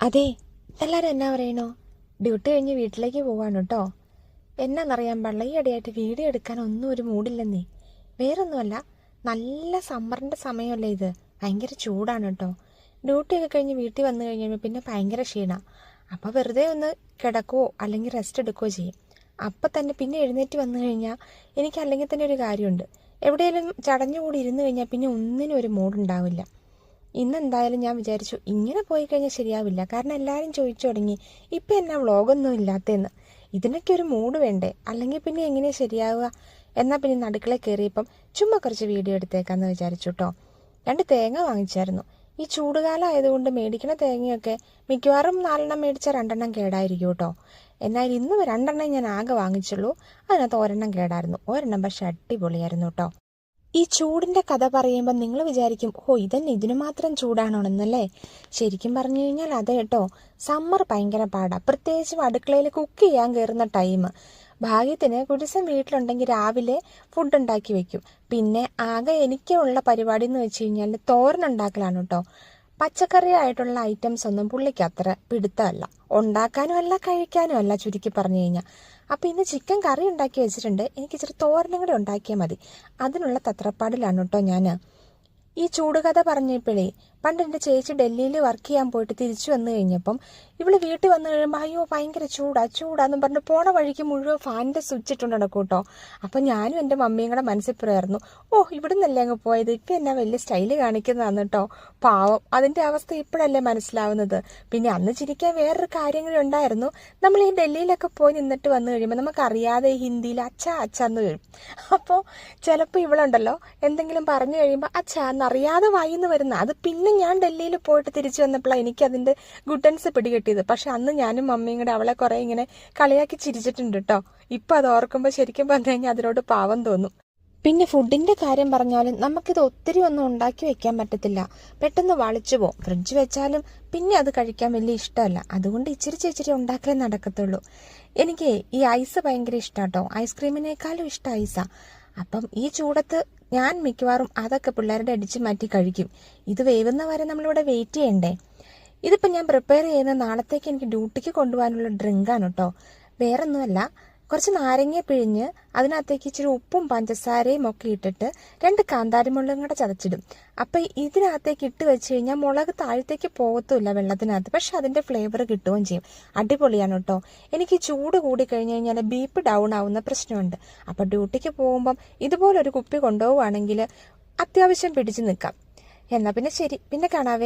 അതെ, എല്ലാവരും എന്നാ പറയണോ? ഡ്യൂട്ടി കഴിഞ്ഞ് വീട്ടിലേക്ക് പോവാണ് കേട്ടോ. എന്നാന്നറിയാൻ പാടില്ല, ഈ ഇടയായിട്ട് വീഡിയോ എടുക്കാൻ ഒന്നും ഒരു മൂഡില്ലെന്നേ. വേറൊന്നുമല്ല, നല്ല സമ്മറിൻ്റെ സമയമല്ലേ ഇത്. ഭയങ്കര ചൂടാണ് കേട്ടോ. ഡ്യൂട്ടിയൊക്കെ കഴിഞ്ഞ് വീട്ടിൽ വന്നു കഴിഞ്ഞാൽ പിന്നെ ഭയങ്കര ക്ഷീണമാണ്. അപ്പോൾ വെറുതെ ഒന്ന് കിടക്കുകയോ അല്ലെങ്കിൽ റെസ്റ്റ് എടുക്കുകയോ ചെയ്യും. അപ്പം തന്നെ പിന്നെ എഴുന്നേറ്റ് വന്നു കഴിഞ്ഞാൽ എനിക്ക് അല്ലെങ്കിൽ തന്നെ ഒരു കാര്യമുണ്ട്. എവിടെയെങ്കിലും ചടഞ്ഞുകൂടി ഇരുന്ന് കഴിഞ്ഞാൽ പിന്നെ ഒന്നിനും ഒരു മൂഡുണ്ടാവില്ല. ഇന്നെന്തായാലും ഞാൻ വിചാരിച്ചു ഇങ്ങനെ പോയി കഴിഞ്ഞാൽ ശരിയാവില്ല. കാരണം എല്ലാവരും ചോദിച്ചു തുടങ്ങി ഇപ്പം എന്നാ വ്ളോഗൊന്നും ഇല്ലാത്തതെന്ന്. ഇതിനൊക്കെ ഒരു മൂഡ് വേണ്ടേ, അല്ലെങ്കിൽ പിന്നെ എങ്ങനെയാണ് ശരിയാവുക? എന്നാൽ പിന്നെ അടുക്കളയിൽ കയറിയപ്പം ചുമ്മാ കുറച്ച് വീഡിയോ എടുത്തേക്കാന്ന് വിചാരിച്ചു കേട്ടോ. 2 തേങ്ങ വാങ്ങിച്ചായിരുന്നു. ഈ ചൂടുകാലം ആയതുകൊണ്ട് മേടിക്കണ തേങ്ങയൊക്കെ മിക്കവാറും 4 മേടിച്ചാൽ 2 കേടായിരിക്കും കേട്ടോ. എന്നാൽ ഇന്ന് 2 ഞാൻ ആകെ വാങ്ങിച്ചുള്ളൂ. അതിനകത്ത് 1 കേടായിരുന്നു. 1 പക്ഷെ അടിപൊളിയായിരുന്നു കേട്ടോ. ഈ ചൂടിൻ്റെ കഥ പറയുമ്പോൾ നിങ്ങൾ വിചാരിക്കും, ഓ ഇതന്നെ ഇതിനു മാത്രം ചൂടാണോന്നല്ലേ? ശരിക്കും പറഞ്ഞു കഴിഞ്ഞാൽ അതെ കേട്ടോ. സമ്മർ ഭയങ്കര പാടാണ്, പ്രത്യേകിച്ചും അടുക്കളയിൽ കുക്ക് ചെയ്യാൻ കയറുന്ന ടൈം. ഭാഗ്യത്തിന് കുടിസം വീട്ടിലുണ്ടെങ്കിൽ രാവിലെ ഫുഡ് ഉണ്ടാക്കി വെക്കും. പിന്നെ ആകെ എനിക്കുള്ള പരിപാടി എന്ന് വെച്ച് കഴിഞ്ഞാൽ തോരനുണ്ടാക്കലാണ് കേട്ടോ. പച്ചക്കറി ആയിട്ടുള്ള ഐറ്റംസ് ഒന്നും പുള്ളിക്ക് അത്ര പിടുത്തമല്ല. ഉണ്ടാക്കാനും അല്ല കഴിക്കാനും അല്ല, ചുരുക്കി പറഞ്ഞു കഴിഞ്ഞാൽ. അപ്പോൾ ഇന്ന് ചിക്കൻ കറി ഉണ്ടാക്കി വെച്ചിട്ടുണ്ട്. എനിക്ക് ഇച്ചിരി തോരനും കൂടെ ഉണ്ടാക്കിയാൽ മതി. അതിനുള്ള തത്രപ്പാടിലാണ് കേട്ടോ ഞാൻ. ഈ ചൂടുകഥ പറഞ്ഞപ്പോഴേ, പണ്ട് എൻ്റെ ചേച്ചി ഡൽഹിയിൽ വർക്ക് ചെയ്യാൻ പോയിട്ട് തിരിച്ചു വന്നു കഴിഞ്ഞപ്പം ഇവള് വീട്ടിൽ വന്നു കഴിയുമ്പോൾ അയ്യോ ഭയങ്കര ചൂടാന്ന് പറഞ്ഞ് പോണ വഴിക്ക് മുഴുവൻ ഫാനിൻ്റെ സ്വിച്ച് ഇട്ടുകൊണ്ട് നടക്കും കേട്ടോ. അപ്പം ഞാനും എൻ്റെ മമ്മിയും കൂടെ മനസ്സിൽ പറയായിരുന്നു, ഓ ഇവിടെ നിന്നല്ലേ അങ്ങ് പോയത്, ഇപ്പം എന്നാ വലിയ സ്റ്റൈല് കാണിക്കുന്നതാണ് കേട്ടോ. പാവം, അതിൻ്റെ അവസ്ഥ ഇപ്പോഴല്ലേ മനസ്സിലാവുന്നത്. പിന്നെ അന്ന് ചിരിക്കാൻ വേറൊരു കാര്യം കൂടി ഉണ്ടായിരുന്നു. നമ്മൾ ഈ ഡൽഹിയിലൊക്കെ പോയി നിന്നിട്ട് വന്നു കഴിയുമ്പോൾ നമുക്കറിയാതെ ഹിന്ദിയിൽ അച്ഛന്ന് വരും. അപ്പോൾ ചിലപ്പോൾ ഇവളുണ്ടല്ലോ എന്തെങ്കിലും പറഞ്ഞു കഴിയുമ്പോൾ അച്ഛന്നറിയാതെ വായിന്ന് വരുന്ന അത്. പിന്നെ ഞാൻ ഡൽഹിയിൽ പോയിട്ട് തിരിച്ചു വന്നപ്പോഴാണ് എനിക്കതിൻ്റെ ഗുഡൻസ് പിടികിട്ടിയത്. പക്ഷെ അന്ന് ഞാനും മമ്മിയും കൂടെ അവളെ കുറേ ഇങ്ങനെ കളിയാക്കി ചിരിച്ചിട്ടുണ്ട് കേട്ടോ. ഇപ്പം അത് ഓർക്കുമ്പോൾ ശരിക്കും പറഞ്ഞു കഴിഞ്ഞാൽ അതിനോട് പാവം തോന്നും. പിന്നെ ഫുഡിൻ്റെ കാര്യം പറഞ്ഞാലും നമുക്കിത് ഒത്തിരി ഒന്നും ഉണ്ടാക്കി വെക്കാൻ പറ്റത്തില്ല. പെട്ടെന്ന് വളിച്ചു പോകും. ഫ്രിഡ്ജ് വെച്ചാലും പിന്നെ അത് കഴിക്കാൻ വലിയ ഇഷ്ടമല്ല. അതുകൊണ്ട് ഇച്ചിരി ഉണ്ടാക്കലേ നടക്കത്തുള്ളൂ. എനിക്ക് ഈ ഐസ് ഭയങ്കര ഇഷ്ടമാട്ടോ. ഐസ്ക്രീമിനേക്കാളും ഇഷ്ടം ഐസാണ്. അപ്പം ഈ ചൂടത്ത് ഞാൻ മിക്കവാറും അതൊക്കെ പിള്ളേരുടെ അടിച്ച് മാറ്റി കഴിക്കും. ഇത് വേവുന്ന വരെ നമ്മളിവിടെ വെയിറ്റ് ചെയ്യണ്ടേ. ഇതിപ്പോൾ ഞാൻ പ്രിപ്പയർ ചെയ്യുന്ന നാളത്തേക്ക് എനിക്ക് ഡ്യൂട്ടിക്ക് കൊണ്ടുപോകാനുള്ള ഡ്രിങ്കാണ് കേട്ടോ. വേറൊന്നുമല്ല, കുറച്ച് നാരങ്ങ പിഴിഞ്ഞ് അതിനകത്തേക്ക് ഇച്ചിരി ഉപ്പും പഞ്ചസാരയും ഒക്കെ ഇട്ടിട്ട് 2 കാന്താരിമുളകും കൂടെ ചതച്ചിടും. അപ്പം ഇതിനകത്തേക്ക് ഇട്ട് വെച്ച് കഴിഞ്ഞാൽ മുളക് താഴത്തേക്ക് പോകത്തുമില്ല വെള്ളത്തിനകത്ത്, പക്ഷെ അതിൻ്റെ ഫ്ലേവർ കിട്ടുകയും ചെയ്യും. അടിപൊളിയാണ് കേട്ടോ. എനിക്ക് ചൂട് കൂടി കഴിഞ്ഞ് കഴിഞ്ഞാൽ ബി.പി ഡൗൺ ആവുന്ന പ്രശ്നമുണ്ട്. അപ്പോൾ ഡ്യൂട്ടിക്ക് പോകുമ്പം ഇതുപോലൊരു കുപ്പി കൊണ്ടുപോവുകയാണെങ്കിൽ അത്യാവശ്യം പിടിച്ച് നിൽക്കാം. എന്നാൽ പിന്നെ ശരി, പിന്നെ കാണാവേ.